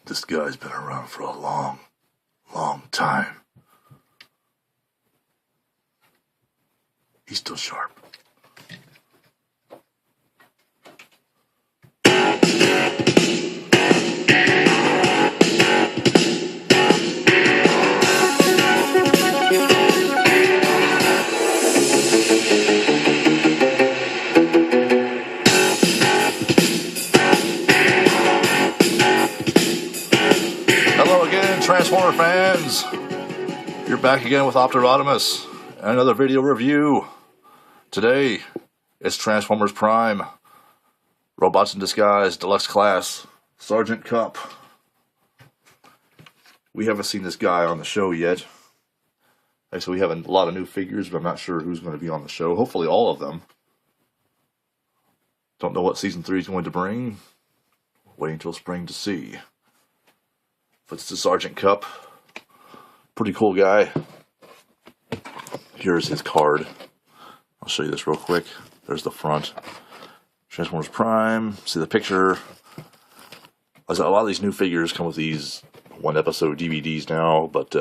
This guy's been around for a long, long time. He's still sharp. Hello again, Transformer fans. You're back again with Optimus and another video review. Today, it's Transformers Prime, Robots in Disguise, Deluxe Class, Sergeant KUP. We haven't seen this guy on the show yet. So we have a lot of new figures, but I'm not sure who's going to be on the show. Hopefully all of them. Don't know what Season 3 is going to bring. Waiting until spring to see. But it's the Sergeant KUP. Pretty cool guy. Here's his card. I'll show you this real quick. There's the front. Transformers Prime. See the picture. A lot of these new figures come with these one episode DVDs now, but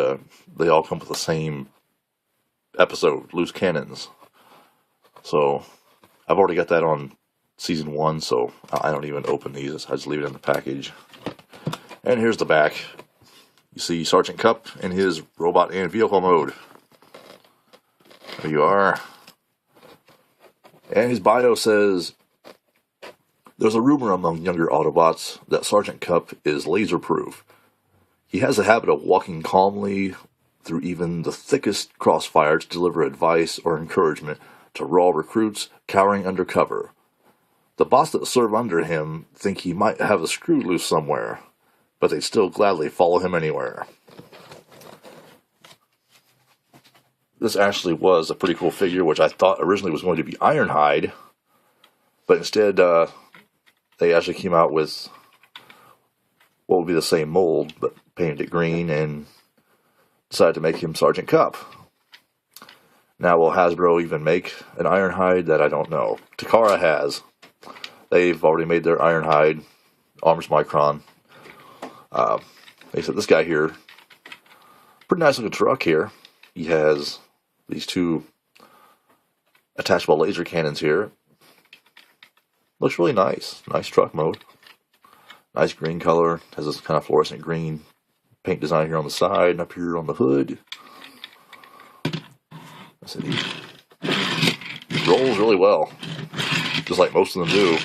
they all come with the same episode, loose cannons. So I've already got that on Season 1, so I don't even open these. I just leave it in the package. And here's the back. You see Sergeant KUP in his robot and vehicle mode. There you are. And his bio says, there's a rumor among younger Autobots that Sergeant KUP is laser-proof. He has a habit of walking calmly through even the thickest crossfire to deliver advice or encouragement to raw recruits cowering under cover. The boss that serve under him think he might have a screw loose somewhere, but they'd still gladly follow him anywhere. This actually was a pretty cool figure, which I thought originally was going to be Ironhide, but instead they actually came out with what would be the same mold, but painted it green and decided to make him Sergeant KUP. Now, will Hasbro even make an Ironhide? That I don't know. Takara has. They've already made their Ironhide, Arms Micron. They said this guy here, pretty nice looking truck here. He has these two attachable laser cannons here. Looks really nice. Nice truck mode. Nice green color. Has this kind of fluorescent green paint design here on the side and up here on the hood. He rolls really well, just like most of them do.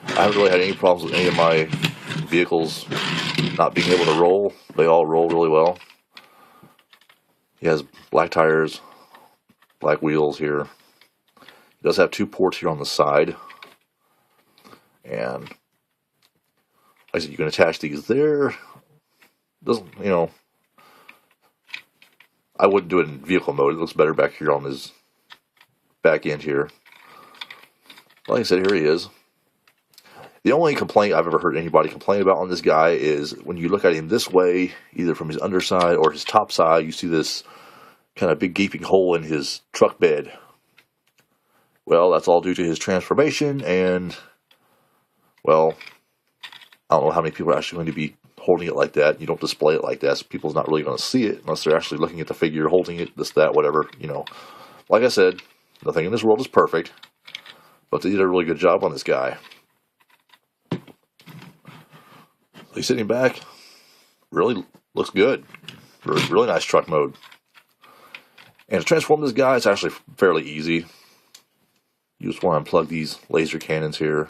I haven't really had any problems with any of my vehicles not being able to roll. They all roll really well. He has black tires, black wheels here. He does have two ports here on the side. And like I said, you can attach these there. Doesn't, I wouldn't do it in vehicle mode. It looks better back here on his back end here. Like I said, here he is. The only complaint I've ever heard anybody complain about on this guy is when you look at him this way, either from his underside or his top side, you see this kind of big gaping hole in his truck bed. Well, that's all due to his transformation, and, well, I don't know how many people are actually going to be holding it like that. You don't display it like that, so people's not really going to see it unless they're actually looking at the figure, holding it, this, that, whatever, Like I said, nothing in this world is perfect, but they did a really good job on this guy. He's sitting back, really looks good. Really nice truck mode. And to transform this guy, it's actually fairly easy. You just want to unplug these laser cannons here.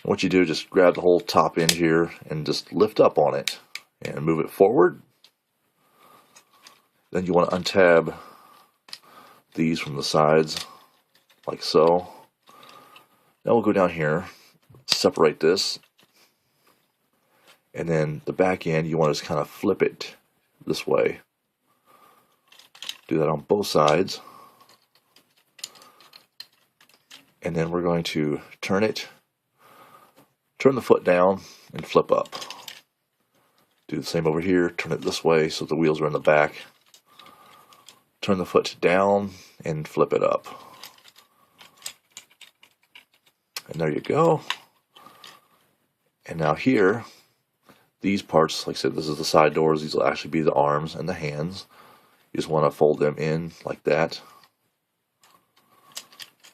What you do, just grab the whole top end here and just lift up on it and move it forward. Then you want to untab these from the sides, like so. Now we'll go down here, separate this, and then the back end, you want to just kind of flip it this way. Do that on both sides. And then we're going to turn the foot down and flip up. Do the same over here, turn it this way so the wheels are in the back. Turn the foot down and flip it up. And there you go. And now here, these parts, like I said, this is the side doors. These will actually be the arms and the hands. You just want to fold them in like that.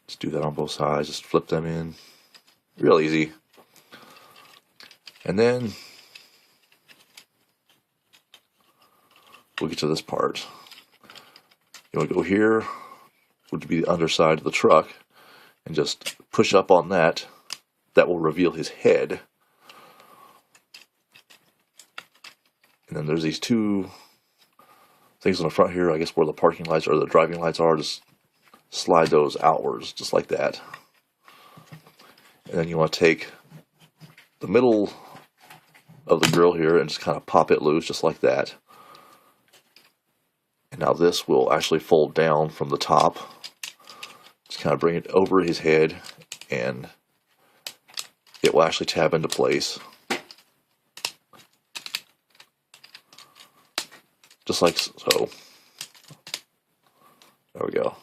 Just do that on both sides. Just flip them in. Real easy. And then we'll get to this part. You want to go here, which would be the underside of the truck, and just push up on that. That will reveal his head. And then there's these two things on the front here, I guess where the parking lights or the driving lights are. Just slide those outwards, just like that. And then you want to take the middle of the grill here and just kind of pop it loose, just like that. And now this will actually fold down from the top. Just kind of bring it over his head, and it will actually tab into place. Just like so. There we go.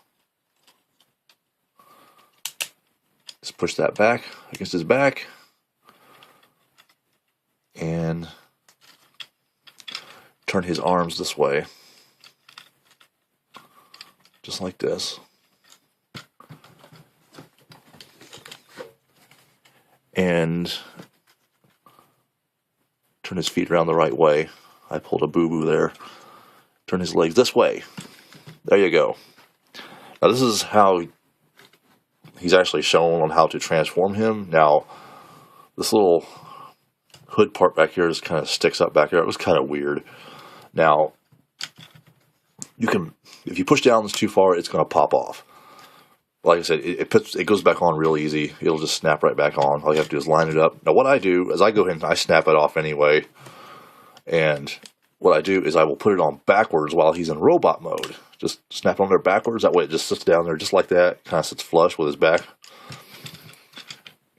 Just push that back against his back. And turn his arms this way. Just like this. And turn his feet around the right way. I pulled a boo-boo there. Turn his legs this way. There you go. Now this is how he's actually shown on how to transform him. Now this little hood part back here just kind of sticks up back there. It was kind of weird. Now you can, if you push down this too far, it's going to pop off. Like I said, it goes back on real easy. It'll just snap right back on. All you have to do is line it up. Now what I do is I go ahead and I snap it off anyway. And what I do is I will put it on backwards while he's in robot mode. Just snap it on there backwards. That way it just sits down there just like that. Kind of sits flush with his back.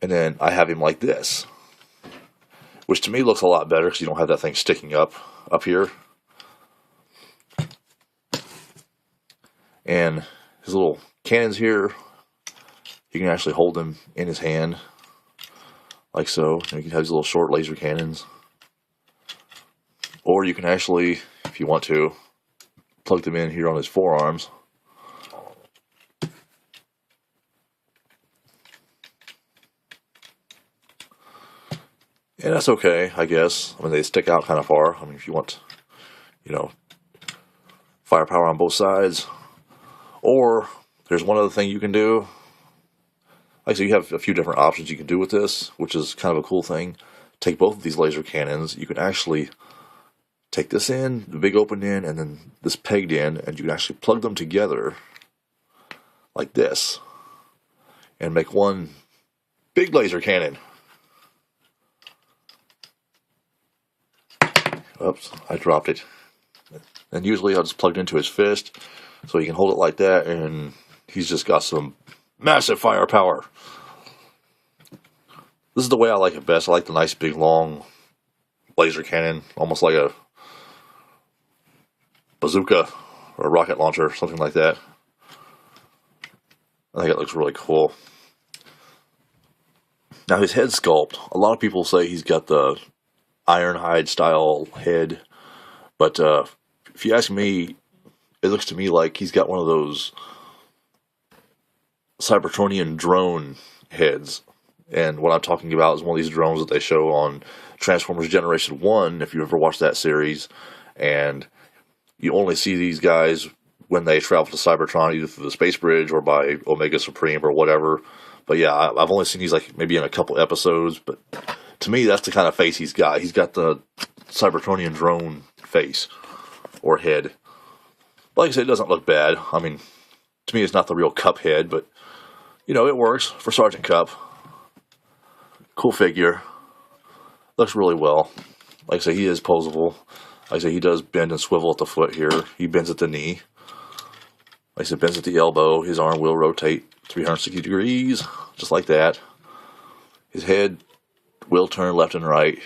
And then I have him like this. Which to me looks a lot better because you don't have that thing sticking up here. And his little cannons here, you can actually hold them in his hand. Like so. And you can have these little short laser cannons. Or you can actually, if you want to, plug them in here on his forearms. And that's okay, I guess. I mean, they stick out kind of far. I mean, if you want, firepower on both sides. Or, there's one other thing you can do. Like I said, you have a few different options you can do with this, which is kind of a cool thing. Take both of these laser cannons. You can actually take this in, the big open end, and then this pegged in, and you can actually plug them together like this and make one big laser cannon. Oops, I dropped it. And usually I'll just plug it into his fist so he can hold it like that, and he's just got some massive firepower. This is the way I like it best. I like the nice big long laser cannon, almost like a bazooka or a rocket launcher, something like that. I think it looks really cool. Now his head sculpt, a lot of people say he's got the Ironhide style head, but if you ask me, it looks to me like he's got one of those Cybertronian drone heads. And what I'm talking about is one of these drones that they show on Transformers Generation 1, if you ever watched that series. And you only see these guys when they travel to Cybertron, either through the space bridge or by Omega Supreme or whatever. But yeah, I've only seen these like maybe in a couple episodes. But to me, that's the kind of face he's got. He's got the Cybertronian drone face or head. Like I said, it doesn't look bad. I mean, to me, it's not the real KUP head, but it works for Sergeant KUP. Cool figure. Looks really well. Like I say, he is posable. Like I say, he does bend and swivel at the foot here. He bends at the knee. Like I said, bends at the elbow. His arm will rotate 360 degrees, just like that. His head will turn left and right.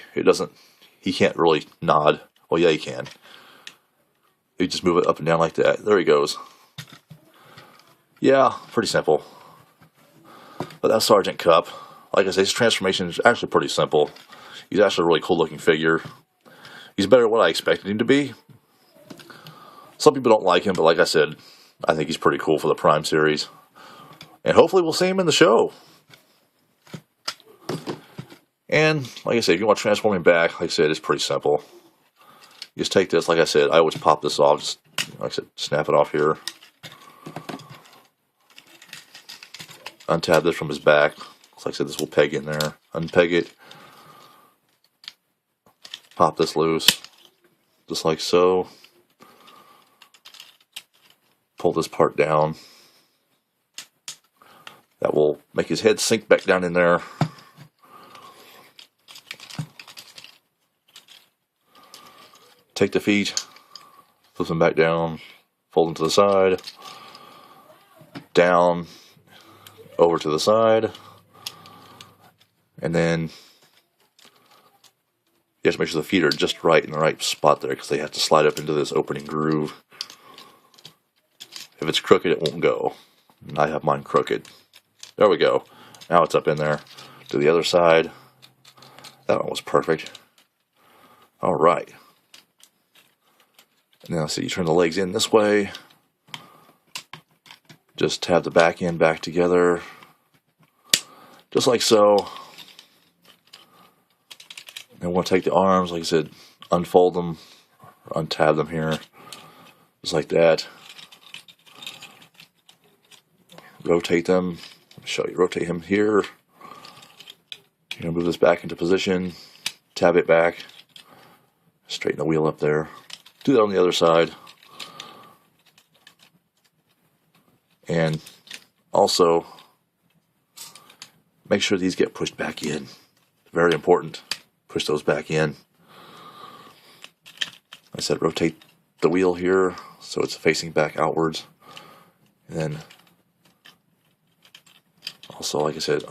He can't really nod. Well, yeah, he can. You just move it up and down like that. There he goes. Yeah, pretty simple. But that's Sergeant KUP. Like I say, his transformation is actually pretty simple. He's actually a really cool looking figure. He's better than what I expected him to be. Some people don't like him, but like I said, I think he's pretty cool for the Prime series. And hopefully we'll see him in the show. And like I said, if you want to transform him back, like I said, it's pretty simple. You just take this, like I said, I always pop this off. Just, like I said, snap it off here. Untab this from his back. Like I said, this will peg in there. Unpeg it. Pop this loose. Just like so. Pull this part down. That will make his head sink back down in there. Take the feet, flip them back down, fold them to the side, down, over to the side, and then you have to make sure the feet are just right in the right spot there because they have to slide up into this opening groove. If it's crooked, it won't go. And I have mine crooked. There we go. Now it's up in there. To the other side. That one was perfect. All right. Now, so you turn the legs in this way. Just tab the back end back together. Just like so. And we'll take the arms, like I said, unfold them, untab them here. Just like that. Rotate them. Let me show you. Rotate him here. You're going to move this back into position. Tab it back. Straighten the wheel up there. Do that on the other side. And also, make sure these get pushed back in. Very important. Push those back in. I said rotate the wheel here so it's facing back outwards. And then also, like I said,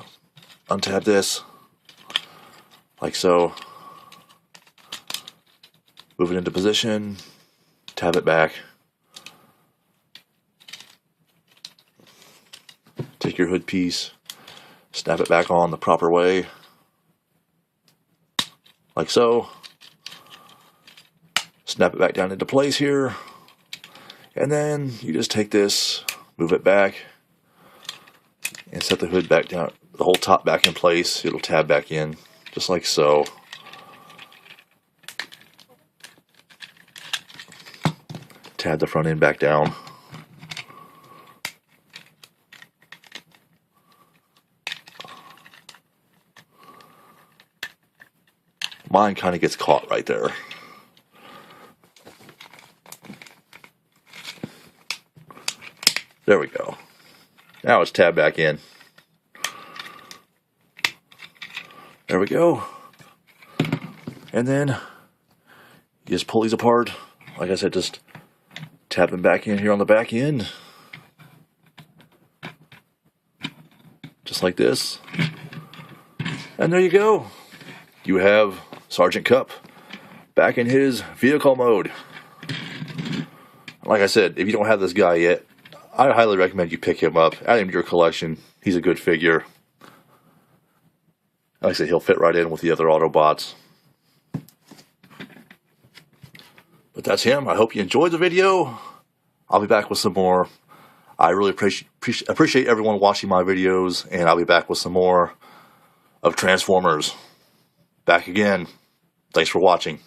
untab this like so. Move it into position, tab it back. Take your hood piece, snap it back on the proper way, like so. Snap it back down into place here, and then you just take this, move it back, and set the hood back down, the whole top back in place. It'll tab back in, just like so. Tab the front end back down. Mine kind of gets caught right there. There we go. Now it's tabbed back in. There we go. And then you just pull these apart. Like I said, just tap them back in here on the back end. Just like this. And there you go. You have Sergeant KUP back in his vehicle mode. Like I said, if you don't have this guy yet, I highly recommend you pick him up. Add him to your collection. He's a good figure. Like I said, he'll fit right in with the other Autobots. But that's him. I hope you enjoyed the video. I'll be back with some more. I really appreciate everyone watching my videos, and I'll be back with some more of Transformers. Back again. Thanks for watching.